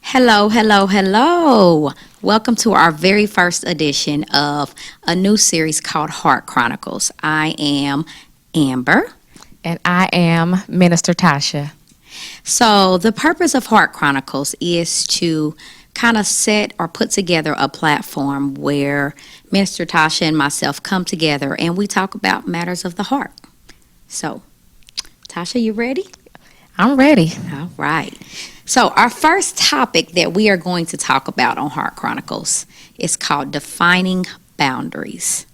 Hello, hello, hello. Welcome to our very first edition of a new series called Heart Chronicles. I am Amber. And I am Minister Tasha. So, the purpose of Heart Chronicles is to kind of set or put together a platform where Minister Tasha and myself come together and we talk about matters of the heart. So, Tasha, you ready? I'm ready. All right. So, our first topic that we are going to talk about on Heart Chronicles is called defining boundaries.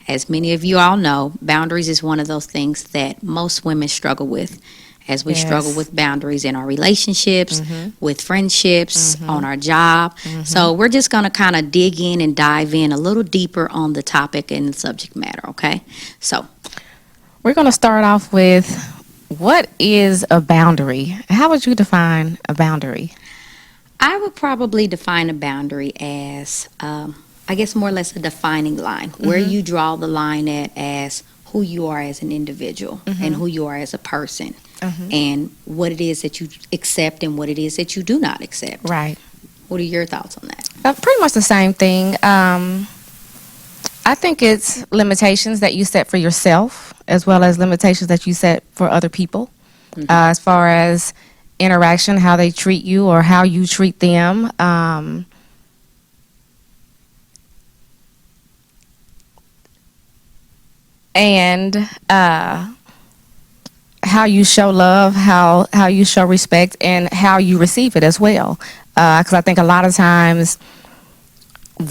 As many of you all know, boundaries is one of those things that most women struggle with, as we struggle Yes. with boundaries in our relationships, with friendships, on our job. So, we're just going to kind of dig in and dive in a little deeper on the topic and the subject matter, okay? So, We're going to start off with what is a boundary? How would you define a boundary? I would probably define a boundary as, I guess, more or less a defining line, where you draw the line at as who you are as an individual and who you are as a person, and what it is that you accept and what it is that you do not accept. Right. What are your thoughts on that? Pretty much the same thing. I think it's limitations that you set for yourself as well as limitations that you set for other people. As far as interaction, how they treat you or how you treat them. And how you show love, how you show respect, and how you receive it as well. Because I think a lot of times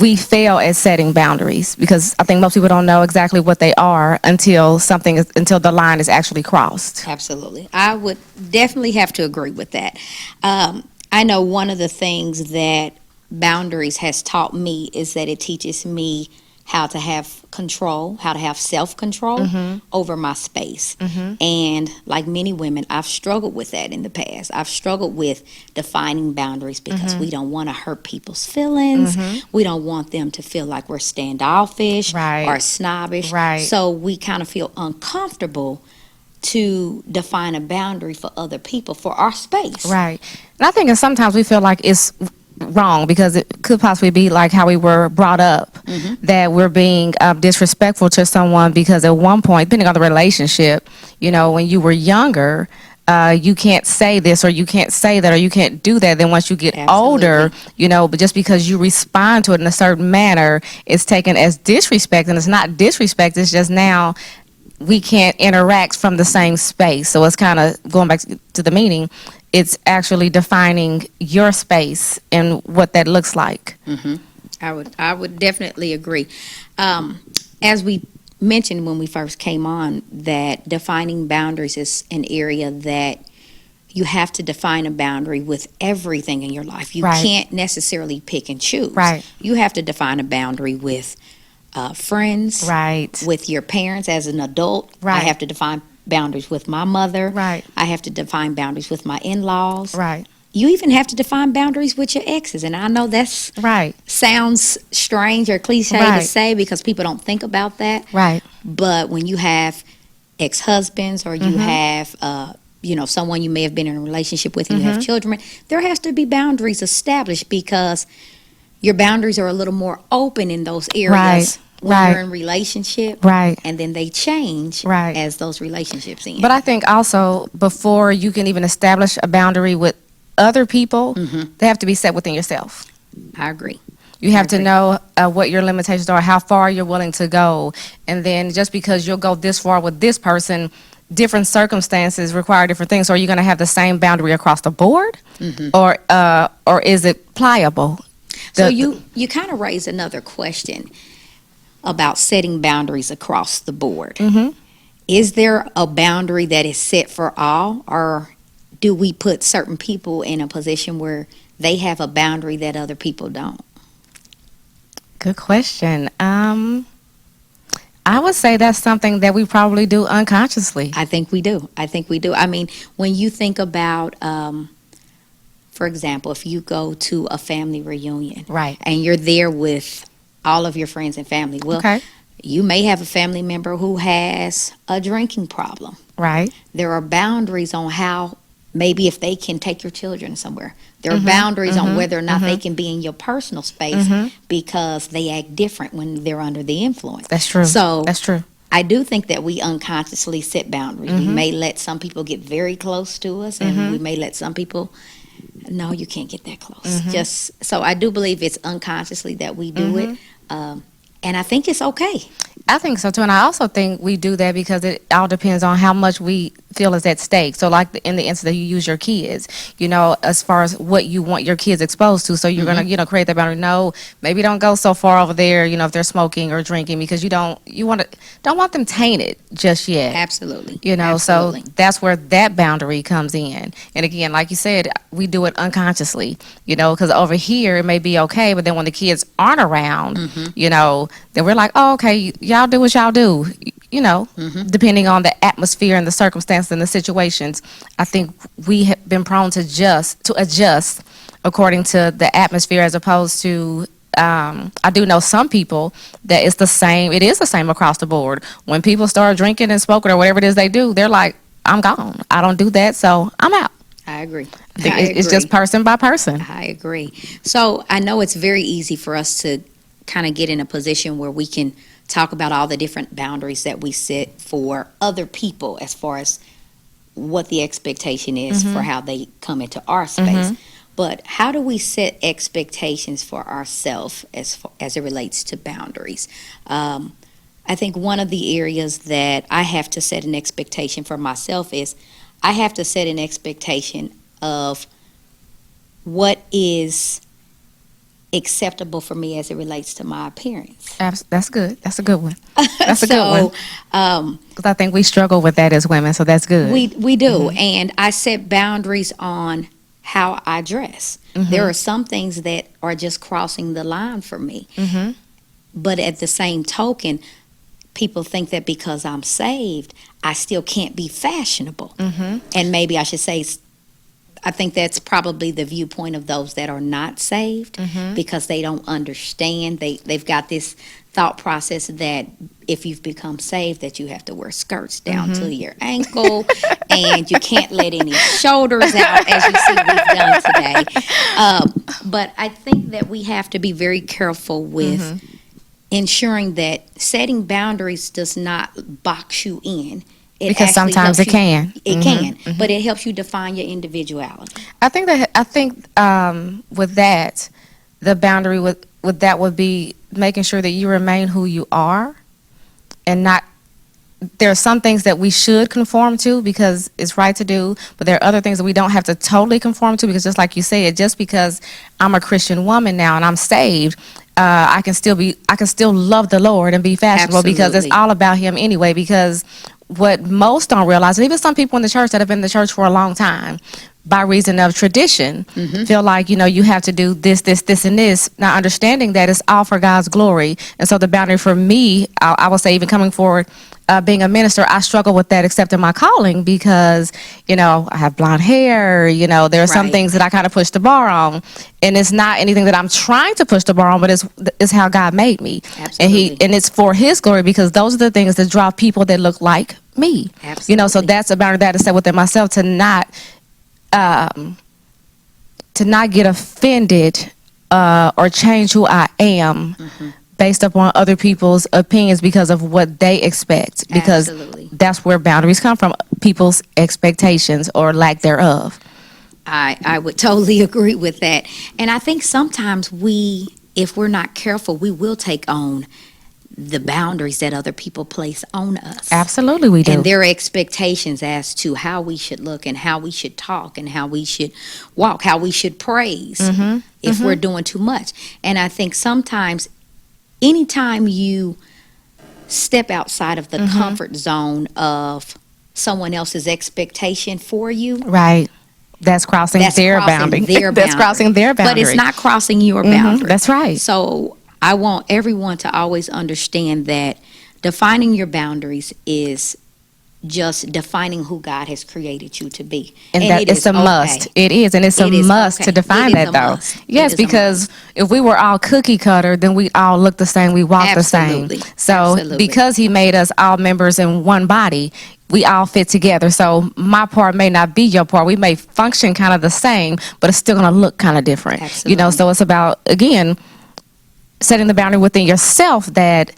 we fail at setting boundaries because I think most people don't know exactly what they are until until the line is actually crossed. Absolutely. I would definitely have to agree with that. I know one of the things that boundaries has taught me is that it teaches me how to have control, how to have self control over my space. And like many women, I've struggled with that in the past. I've struggled with defining boundaries because we don't want to hurt people's feelings. We don't want them to feel like we're standoffish Right. or snobbish. Right. So we kind of feel uncomfortable to define a boundary for other people for our space. Right. And I think that sometimes we feel like it's wrong because it could possibly be like how we were brought up, that we're being disrespectful to someone because at one point, depending on the relationship, when you were younger, you can't say this or you can't say that or you can't do that. Then once you get older, but just because you respond to it in a certain manner, it's taken as disrespect, and it's not disrespect. It's just now we can't interact from the same space. So it's kind of going back to the meaning. It's actually defining your space and what that looks like. I would definitely agree. As we mentioned when we first came on, that defining boundaries is an area that you have to define a boundary with everything in your life. You Right. can't necessarily pick and choose. Right. You have to define a boundary with friends, Right. with your parents as an adult. I Right. have to define boundaries with my mother. Right. I have to define boundaries with my in-laws. Right. You even have to define boundaries with your exes. And I know that's Right. sounds strange or cliche to Right. say because people don't think about that. Right. But when you have ex-husbands or you have, someone you may have been in a relationship with and you have children, there has to be boundaries established because your boundaries are a little more open in those areas Right. when Right. you're in relationship. Right. And then they change Right. as those relationships end. But I think also before you can even establish a boundary with other people, they have to be set within yourself. I agree. You have to agree. know what your limitations are, how far you're willing to go. And then just because you'll go this far with this person, different circumstances require different things. So are you going to have the same boundary across the board? Or is it pliable? So you kind of raise another question about setting boundaries across the board. Is there a boundary that is set for all, or do we put certain people in a position where they have a boundary that other people don't? Good question. I would say that's something that we probably do unconsciously. I think we do. I mean, when you think about, for example, if you go to a family reunion, Right. and you're there with all of your friends and family, well, Okay. you may have a family member who has a drinking problem. Right. There are boundaries on how maybe if they can take your children somewhere. There are boundaries on whether or not they can be in your personal space because they act different when they're under the influence. That's true. So That's true. I do think that we unconsciously set boundaries. We may let some people get very close to us, and we may let some people, no, you can't get that close. Just so I do believe it's unconsciously that we do it, and I think it's okay. I think so too, and I also think we do that because it all depends on how much we feel is at stake. So, like in the instance that you use your kids, as far as what you want your kids exposed to, so you're gonna, create that boundary. No, maybe don't go so far over there, if they're smoking or drinking, because don't want them tainted just yet. Absolutely. So that's where that boundary comes in. And again, like you said, we do it unconsciously, because over here it may be okay, but then when the kids aren't around, then we're like, oh, okay, y'all do what y'all do, depending on the atmosphere and the circumstances and the situations. I think we have been prone to adjust according to the atmosphere, as opposed to I do know some people that it is the same across the board. When people start drinking and smoking or whatever it is they do, they're like, I'm gone. I don't do that, so I'm out. I agree. I think it's just person by person. I agree. So I know it's very easy for us to kind of get in a position where we can talk about all the different boundaries that we set for other people as far as what the expectation is for how they come into our space. But how do we set expectations for ourselves as it relates to boundaries? I think one of the areas that I have to set an expectation for myself is I have to set an expectation of what is acceptable for me as it relates to my appearance. That's good. That's a good one. That's a So, good one. Because I think we struggle with that as women, so that's good. we do, and I set boundaries on how I dress. There are some things that are just crossing the line for me. But at the same token, people think that because I'm saved, I still can't be fashionable. And maybe I should say, I think that's probably the viewpoint of those that are not saved, because they don't understand. They've got this thought process that if you've become saved, that you have to wear skirts down to your ankle, and you can't let any shoulders out, as you see we've done today. But I think that we have to be very careful with ensuring that setting boundaries does not box you in. Because sometimes it can. It can, but it helps you define your individuality. I think with that, the boundary with that would be making sure that you remain who you are, and not. There are some things that we should conform to because it's right to do, but there are other things that we don't have to totally conform to, because just like you said, just because I'm a Christian woman now and I'm saved, I can still love the Lord and be fashionable. Absolutely. Because it's all about Him anyway. Because what most don't realize, and even some people in the church that have been in the church for a long time, by reason of tradition, feel like, you have to do this, and this, not understanding that it's all for God's glory. And so the boundary for me, I would say, even coming forward, being a minister, I struggle with that, accepting my calling, because, I have blonde hair, there are some things that I kind of push the bar on, and it's not anything that I'm trying to push the bar on, but it's how God made me. Absolutely. And it's for His glory, because those are the things that draw people that look like me. Absolutely. So that's a boundary that I set within myself, to not get offended or change who I am based upon other people's opinions because of what they expect. Because Absolutely. That's where boundaries come from, people's expectations or lack thereof. I would totally agree with that. And I think sometimes if we're not careful, we will take on the boundaries that other people place on us. Absolutely, we do. And their expectations as to how we should look and how we should talk and how we should walk, how we should praise if we're doing too much. And I think sometimes, anytime you step outside of the comfort zone of someone else's expectation for you, right, that's crossing their boundary. That's crossing their boundary. But it's not crossing your boundary. That's right. So I want everyone to always understand that defining your boundaries is just defining who God has created you to be. And that it's a must. It is, and it's a must to define that, though. Yes, because if we were all cookie cutter, then we all look the same, we walk the same. So because He made us all members in one body, we all fit together. So my part may not be your part. We may function kind of the same, but it's still going to look kind of different. Absolutely. So it's about, again, setting the boundary within yourself that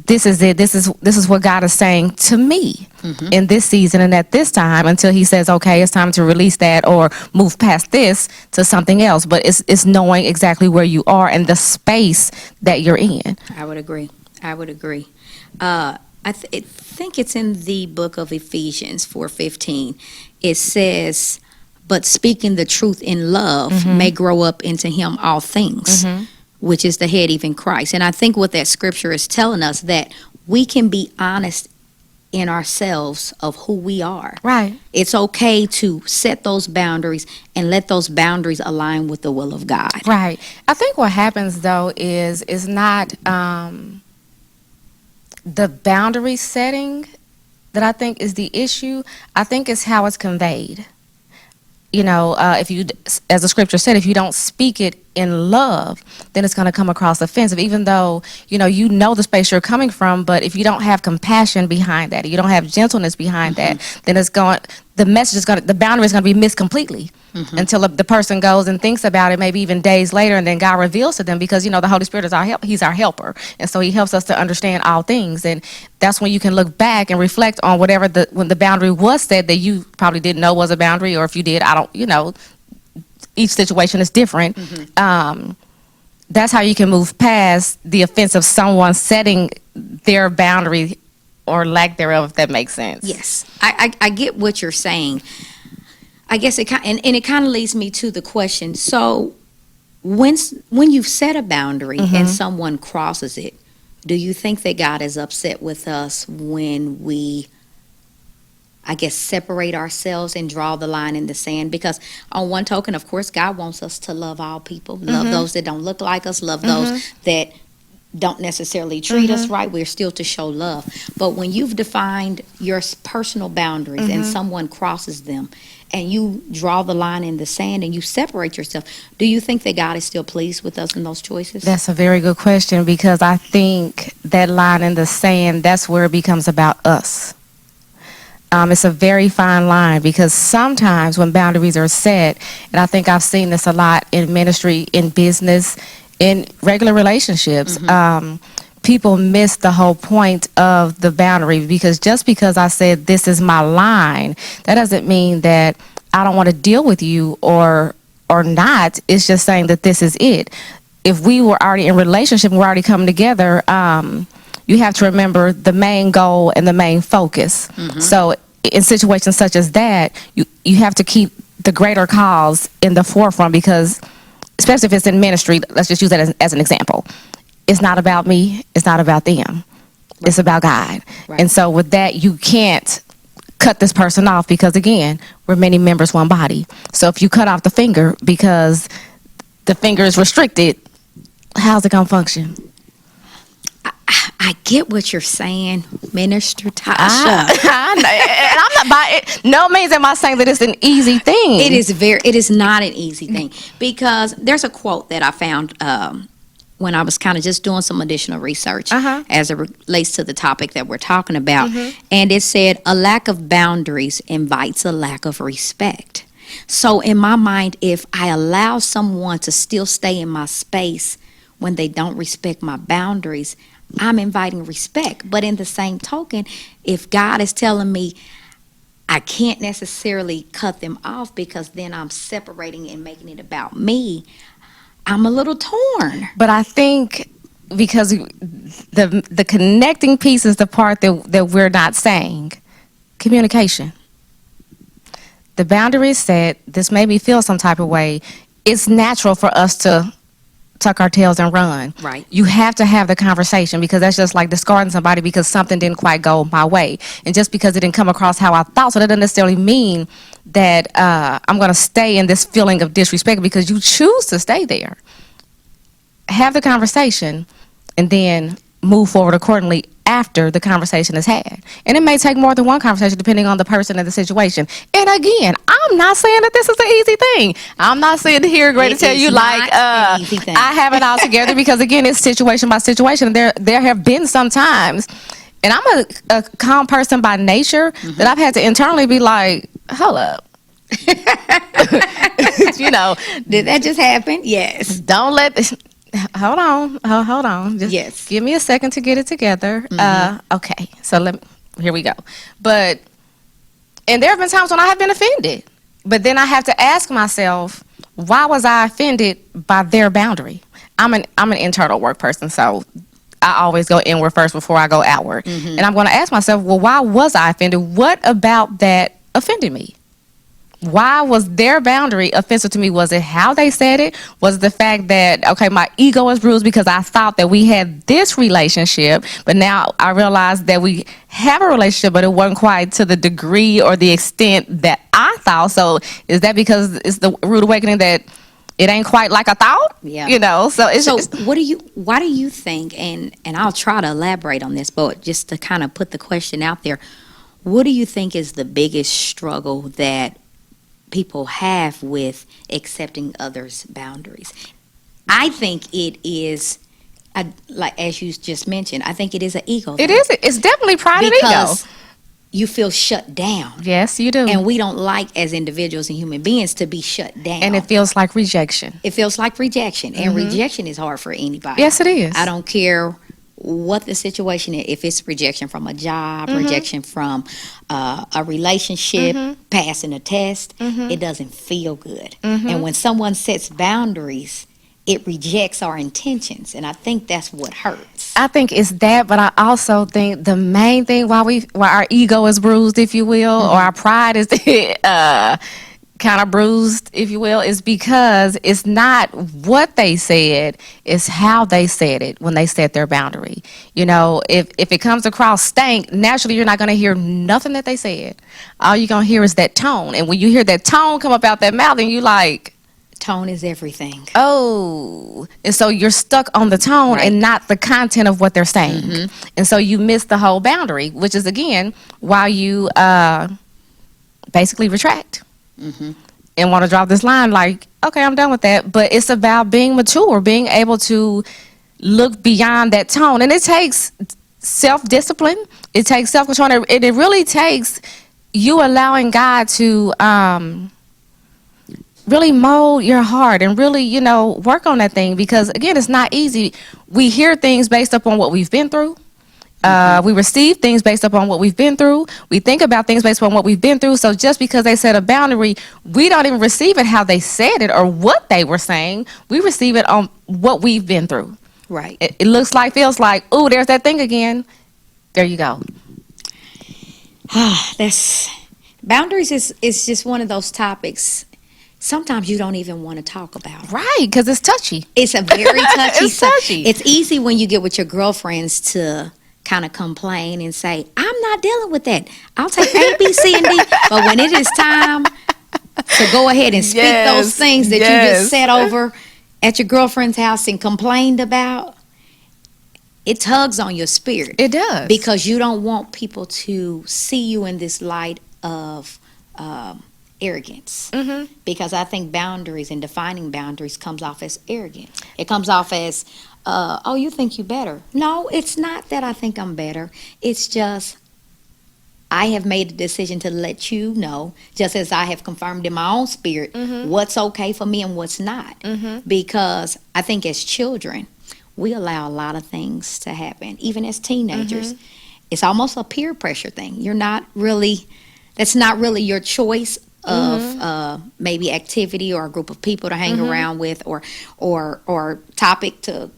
this is it. This is what God is saying to me in this season and at this time, until He says, okay, it's time to release that or move past this to something else. But it's knowing exactly where you are and the space that you're in. I would agree. I think it's in the book of Ephesians 4:15. It says, "But speaking the truth in love may grow up into Him all things." Which is the head, even Christ. And I think what that scripture is telling us, that we can be honest in ourselves of who we are. Right. It's okay to set those boundaries and let those boundaries align with the will of God. Right. I think what happens, though, is not the boundary setting that I think is the issue. I think it's how it's conveyed. If you, as the scripture said, if you don't speak it in love, then it's going to come across offensive, even though, you know the space you're coming from. But if you don't have compassion behind that, you don't have gentleness behind that, then the boundary is going to be missed completely until the person goes and thinks about it, maybe even days later, and then God reveals to them, because, the Holy Spirit is He's our helper. And so He helps us to understand all things. And that's when you can look back and reflect on when the boundary was said that you probably didn't know was a boundary, or if you did, each situation is different. That's how you can move past the offense of someone setting their boundary or lack thereof, if that makes sense. Yes, I get what you're saying. I guess it kind of leads me to the question. So when you've set a boundary and someone crosses it, do you think that God is upset with us when we, I guess, separate ourselves and draw the line in the sand? Because on one token, of course, God wants us to love all people, love those that don't look like us, love those that don't necessarily treat us right. We're still to show love. But when you've defined your personal boundaries and someone crosses them, and you draw the line in the sand and you separate yourself, do you think that God is still pleased with us in those choices? That's a very good question, because I think that line in the sand, that's where it becomes about us. It's a very fine line, because sometimes when boundaries are set, and I think I've seen this a lot in ministry, in business, in regular relationships, people miss the whole point of the boundary, because just because I said this is my line, that doesn't mean that I don't want to deal with you or not. It's just saying that this is it. If we were already in relationship, we're already coming together, you have to remember the main goal and the main focus. So in situations such as that, you have to keep the greater cause in the forefront, because especially if it's in ministry, let's just use that as an example. It's not about me. It's not about them. Right. It's about God. Right. And so with that, you can't cut this person off, because, again, we're many members, one body. So if you cut off the finger because the finger is restricted, how's it going to function? I get what you're saying, Minister Tasha. And I'm not by it. No means am I saying that it's an easy thing. It is not an easy thing, because there's a quote that I found when I was kind of just doing some additional research as it relates to the topic that we're talking about. And it said, a lack of boundaries invites a lack of respect. So in my mind, if I allow someone to still stay in my space when they don't respect my boundaries, I'm inviting respect. But in the same token, if God is telling me I can't necessarily cut them off, because then I'm separating and making it about me, I'm a little torn. But I think because the connecting piece is the part that we're not saying. Communication. The boundary is set. This made me feel some type of way. It's natural for us to tuck our tails and run. Right. You have to have the conversation, because that's just like discarding somebody because something didn't quite go my way. And just because it didn't come across how I thought, so that doesn't necessarily mean that I'm going to stay in this feeling of disrespect, because you choose to stay there. Have the conversation and then move forward accordingly after the conversation is had. And it may take more than one conversation depending on the person and the situation. And again, I'm not saying that this is an easy thing. I'm not sitting here great to tell you like I have it all together, because again, it's situation by situation. There have been some times And I'm a calm person by nature that I've had to internally be like, hold up. You know, Did that just happen? Yes. don't let this, hold on. Just Yes. give me a second to get it together. Okay. So here we go. But, and there have been times when I have been offended, but then I have to ask myself, why was I offended by their boundary? I'm an internal work person, so I always go inward first before I go outward. And I'm going to ask myself, well, why was I offended? What about that offended me? Why was their boundary offensive to me? Was it how they said it? Was it the fact that, okay, my ego is bruised because I thought that we had this relationship, but now I realize that we have a relationship, but it wasn't quite to the degree or the extent that I thought. So is that because it's the rude awakening that it ain't quite like I thought? Yeah. You know, so it's So just, why do you think, and I'll try to elaborate on this, but just to kind of put the question out there, what do you think is the biggest struggle that people have with accepting others' boundaries? I think it is, like as you just mentioned, I think it is an ego it thing. is. It's definitely pride and ego. Because you feel shut down. Yes, you do. And we don't like, as individuals and human beings, to be shut down. And it feels like rejection. It feels like rejection. And rejection is hard for anybody. Yes, it is. I don't care what the situation is. If it's rejection from a job, rejection from a relationship, passing a test, it doesn't feel good. And when someone sets boundaries, it rejects our intentions. And I think that's what hurts. I think it's that, but I also think the main thing why our ego is bruised, if you will, or our pride is kind of bruised, if you will, is because it's not what they said, it's how they said it when they set their boundary. You know, if it comes across stank, naturally you're not going to hear nothing that they said. All you're going to hear is that tone. And when you hear that tone come up out that mouth, and you like, Tone is everything. oh, and so you're stuck on the tone Right. and not the content of what they're saying. And so you miss the whole boundary, which is, again, why you basically retract and want to drop this line like, okay, I'm done with that. But it's about being mature, being able to look beyond that tone. And it takes self-discipline. It takes self-control. And it really takes you allowing God to really mold your heart and really, you know, work on that thing. Because, again, it's not easy. We hear things based upon what we've been through. We receive things based upon what we've been through. We think about things based upon what we've been through. So just because they set a boundary, we don't even receive it how they said it or what they were saying. We receive it on what we've been through. Right. It looks like, feels like, oh, there's that thing again. There you go. That's boundaries is just one of those topics sometimes you don't even want to talk about. Right, because it's touchy. It's a very touchy It's touchy. It's easy when you get with your girlfriends to kind of complain and say, I'm not dealing with that. I'll take A, B, C, and D. But when it is time to go ahead and speak those things that you just sat over at your girlfriend's house and complained about, it tugs on your spirit. It does. Because you don't want people to see you in this light of arrogance. Because I think boundaries and defining boundaries comes off as arrogant. It comes off as, oh, you think you better. No, it's not that I think I'm better. It's just I have made a decision to let you know, just as I have confirmed in my own spirit, what's okay for me and what's not. Because I think as children, we allow a lot of things to happen, even as teenagers. It's almost a peer pressure thing. You're not really, that's not really your choice of maybe activity or a group of people to hang around with or topic to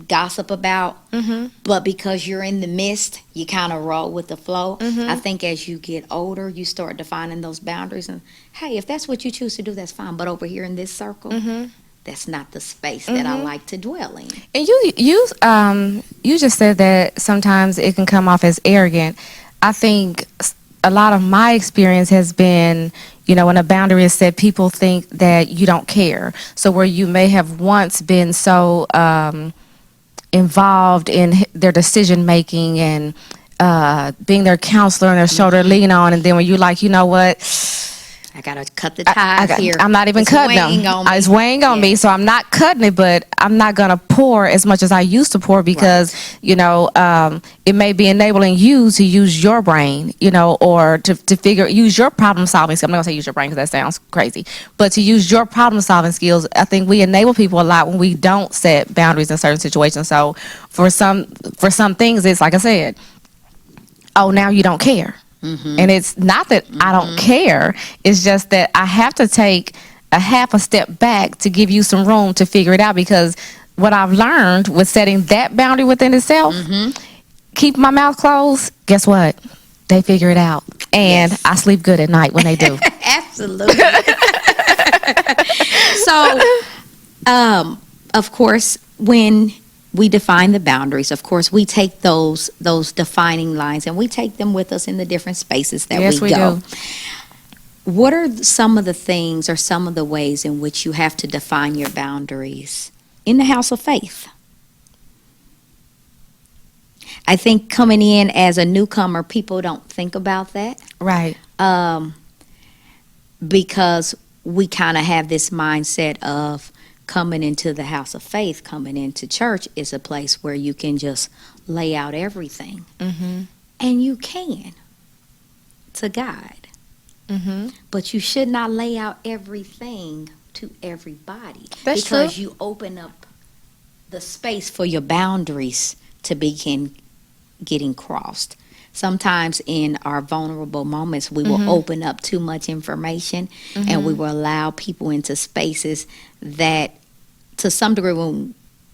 gossip about. But because you're in the midst, you kind of roll with the flow. I think as you get older, you start defining those boundaries. And hey, if that's what you choose to do, that's fine. But over here in this circle, that's not the space that I like to dwell in. And you just said that sometimes it can come off as arrogant. I think a lot of my experience has been, you know, when a boundary is set, people think that you don't care. So where you may have once been so involved in their decision making and being their counselor and their shoulder to lean on, and then when you're like, you know what, I gotta cut the ties here. I'm not even It's cutting weighing them. on me. It's weighing on me, Yes. so I'm not cutting it, but I'm not gonna pour as much as I used to pour because it may be enabling you to use your brain, or to use your problem solving skills. I'm not gonna say use your brain because that sounds crazy, but to use your problem solving skills. I think we enable people a lot when we don't set boundaries in certain situations. So for some things, it's like I said, oh, now you don't care. And it's not that I don't care. It's just that I have to take a half a step back to give you some room to figure it out. Because what I've learned with setting that boundary within itself, keep my mouth closed, guess what? They figure it out. And Yes. I sleep good at night when they do. Absolutely. So, of course, when we define the boundaries, of course, we take those defining lines and we take them with us in the different spaces that Yes, we go. do. What are some of the things or some of the ways in which you have to define your boundaries in the house of faith? I think coming in as a newcomer, people don't think about that. Right. Because we kind of have this mindset of coming into the house of faith, coming into church is a place where you can just lay out everything. Mm-hmm. And you can to God. Mm-hmm. But you should not lay out everything to everybody. That's because true. you open up the space for your boundaries to begin getting crossed. Sometimes in our vulnerable moments, we will open up too much information and we will allow people into spaces that to some degree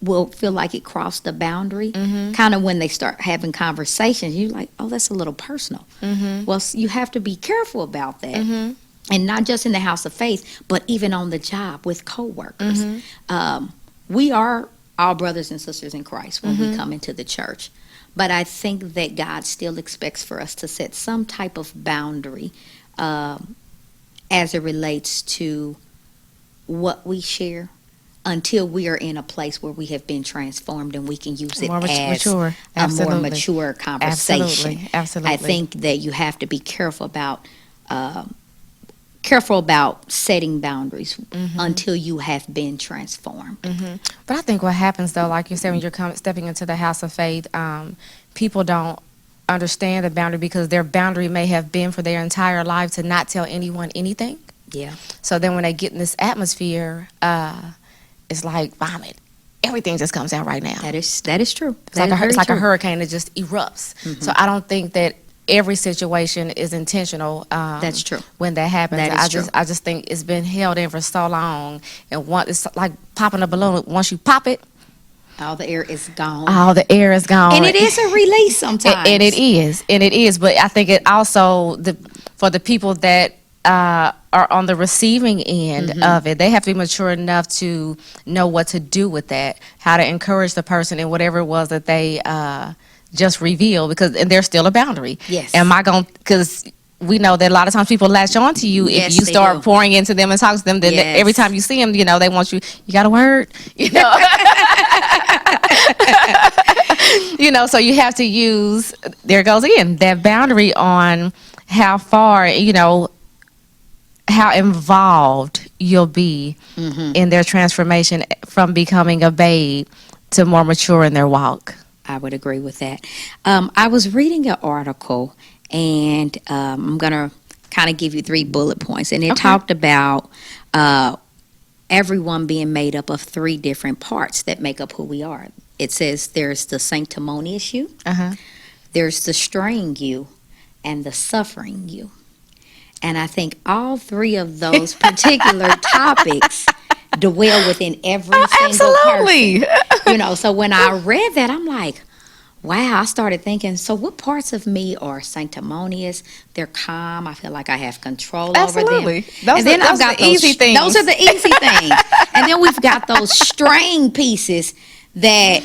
will feel like it crossed the boundary. Kind of when they start having conversations, you're like, oh, that's a little personal. Well, you have to be careful about that. And not just in the house of faith, but even on the job with coworkers. We are all brothers and sisters in Christ when we come into the church. But I think that God still expects for us to set some type of boundary as it relates to what we share until we are in a place where we have been transformed and we can use it as mature. a more Absolutely. mature conversation. Absolutely. I think that you have to be careful about setting boundaries until you have been transformed. But I think what happens, though, like you said, when you're stepping into the house of faith, people don't understand the boundary because their boundary may have been for their entire life to not tell anyone anything. Yeah. So then when they get in this atmosphere, it's like vomit. Everything just comes out right now. That is true. It's like a hurricane that just erupts. So I don't think that every situation is intentional. That's true. When that happens, That is I just think it's been held in for so long, and it's like popping a balloon. Once you pop it, all the air is gone. all the air is gone, And it is a release sometimes. and it is. But I think it also for the people that are on the receiving end of it, they have to be mature enough to know what to do with that, how to encourage the person in whatever it was that they just revealed, and there's still a boundary. Yes. Am I going? Because we know that a lot of times people latch on to you Yes, if you they start do. pouring into them and talking to them. Then Yes. every time you see them, they want you. You got a word, So you have to use. There it goes again, that boundary on how far, how involved you'll be in their transformation from becoming a babe to more mature in their walk. I would agree with that. I was reading an article, and I'm going to kind of give you 3 bullet points. And it talked about everyone being made up of 3 different parts that make up who we are. It says there's the sanctimonious you, there's the straying you, and the suffering you. And I think all 3 of those particular topics dwell within every single person. So when I read that, I'm like, wow, I started thinking, so what parts of me are sanctimonious? They're calm. I feel like I have control over them. Those are the easy things. Those are the easy things. And then we've got those string pieces that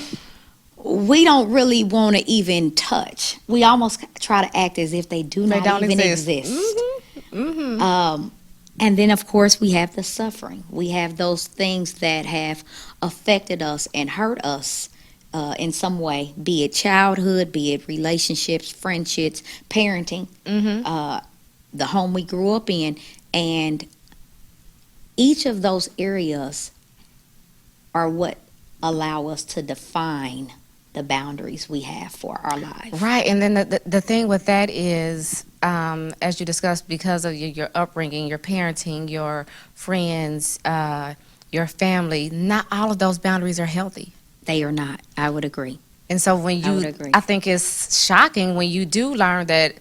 we don't really want to even touch. We almost try to act as if they don't even exist. And then, of course, we have the suffering. We have those things that have affected us and hurt us in some way, be it childhood, be it relationships, friendships, parenting, the home we grew up in. And each of those areas are what allow us to define the boundaries we have for our lives. Right, and then the thing with that is, as you discussed, because of your upbringing, your parenting, your friends, your family, not all of those boundaries are healthy. They are not. I would agree. And so when I would you, agree. I think it's shocking when you do learn that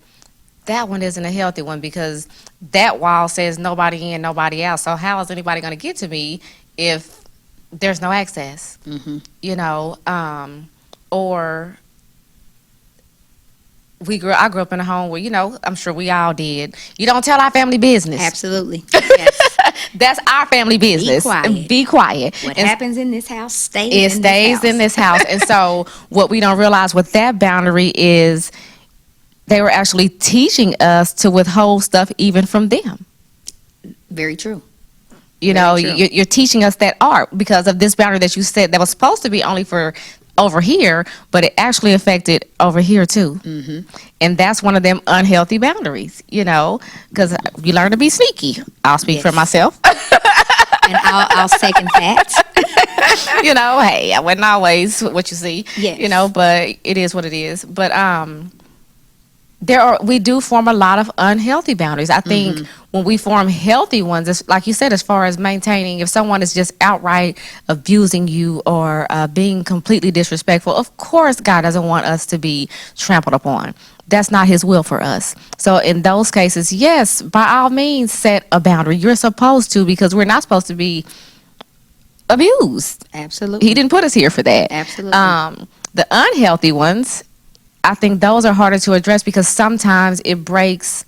that one isn't a healthy one, because that wall says nobody in, nobody out. So how is anybody going to get to me if there's no access? Hmm. You know, or I grew up in a home where, I'm sure we all did. You don't tell our family business. Absolutely. Yes. That's our family business. quiet. Be quiet. What And happens in this house stays it in stays this in house. this house. And so what we don't realize with that boundary is they were actually teaching us to withhold stuff even from them. Very true. You Very know, true. you're teaching us that art because of this boundary that you said that was supposed to be only for over here, but it actually affected over here too. Hmm. And that's one of them unhealthy boundaries, because you learn to be sneaky. I'll speak for Yes. myself. And I'll second that. Hey, I wasn't always what you see. Yes. But it is what it is. But we do form a lot of unhealthy boundaries. I think when we form healthy ones, it's like you said, as far as maintaining, if someone is just outright abusing you or being completely disrespectful, of course God doesn't want us to be trampled upon. That's not his will for us. So in those cases, yes, by all means, set a boundary. You're supposed to, because we're not supposed to be abused. Absolutely. He didn't put us here for that. Absolutely. The unhealthy ones, I think those are harder to address because sometimes it breaks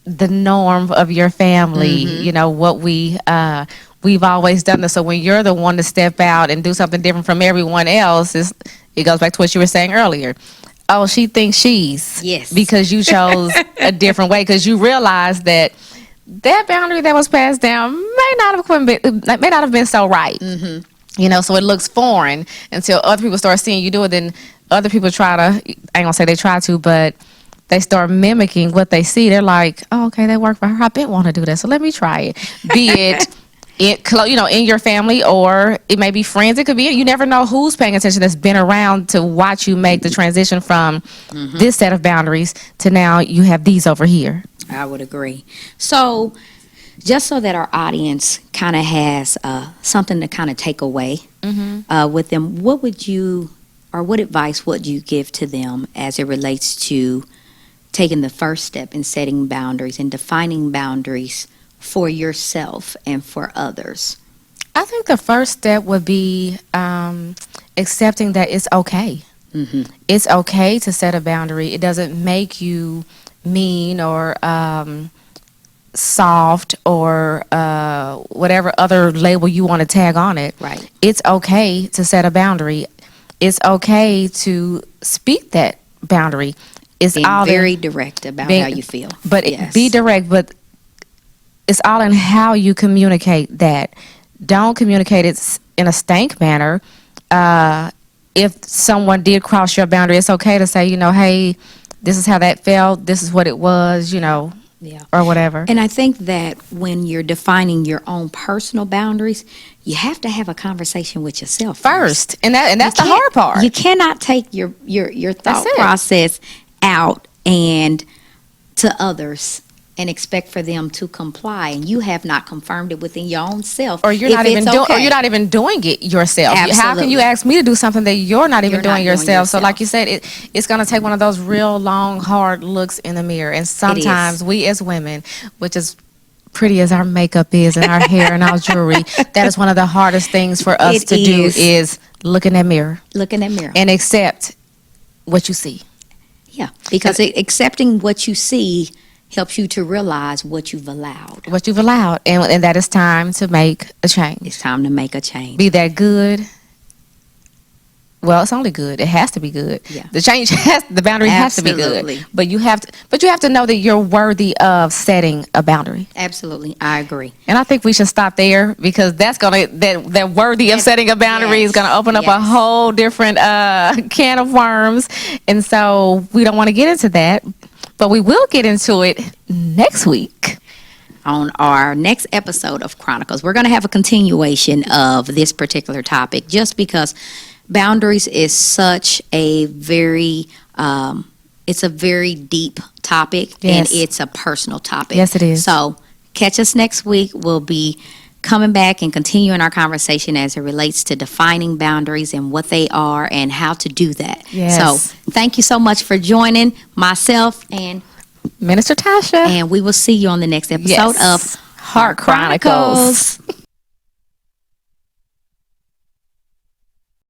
the norm of your family. What we've always done this. So when you're the one to step out and do something different from everyone else, it goes back to what you were saying earlier. Oh, she thinks she's. Yes. Because you chose a different way, because you realize that boundary that was passed down may not have been so right. So it looks foreign until other people start seeing you do it. Then other people I ain't gonna say they try to, but they start mimicking what they see. They're like, oh, okay, that worked for her. I bet want to do that, so let me try it. Be it in your family, or it may be friends. It could be, you never know who's paying attention that's been around to watch you make the transition from this set of boundaries to now you have these over here. I would agree. So, just so that our audience kind of has something to kind of take away with them, what advice would you give to them as it relates to taking the first step in setting boundaries and defining boundaries for yourself and for others? I think the first step would be accepting that it's okay. It's okay to set a boundary. It doesn't make you mean or soft or whatever other label you want to tag on it. Right. It's okay to set a boundary. It's okay to speak that boundary. It's Being all very direct about how you feel. But Yes. be direct, but it's all in how you communicate that. Don't communicate it in a stank manner. If someone did cross your boundary, it's okay to say, hey, this is how that felt. This is what it was, Yeah. or whatever. And I think that when you're defining your own personal boundaries, you have to have a conversation with yourself First, and that's the hard part. You cannot take your thought That's it. process out and to others and expect for them to comply, and you have not confirmed it within your own self. Or you're if not it's even okay. or you're not even doing it yourself. How can Absolutely. you ask me to do something that you're not even You're not doing doing yourself? So, like yourself. you said, it's going to take one of those real long, hard looks in the mirror. And sometimes we as women, which is pretty as our makeup is and our hair and our jewelry, that is one of the hardest things for us It to do is. is look in that mirror Look in that mirror. and accept what you see. Yeah, because accepting what you see helps you to realize what you've allowed. What you've allowed, and that is time to make a change. It's time to make a change. Be that good. Well, it's only good. It has to be good. Yeah. The boundary has to be Absolutely. good. But you have to know that you're worthy of setting a boundary. Absolutely, I agree. And I think we should stop there, because that worthy of setting a boundary is gonna open up a Yes. whole different can of worms. And so we don't want to get into that, but we will get into it next week. on our next episode of Chronicles. We're going to have a continuation of this particular topic just because boundaries is such a very, it's a very deep topic, Yes. and it's a personal topic. Yes, it is. So catch us next week. We'll be coming back and continuing our conversation as it relates to defining boundaries and what they are and how to do that. Yes. So thank you so much for joining myself, and Minister Tasha. we will see you on the next episode Yes. of Heart Chronicles.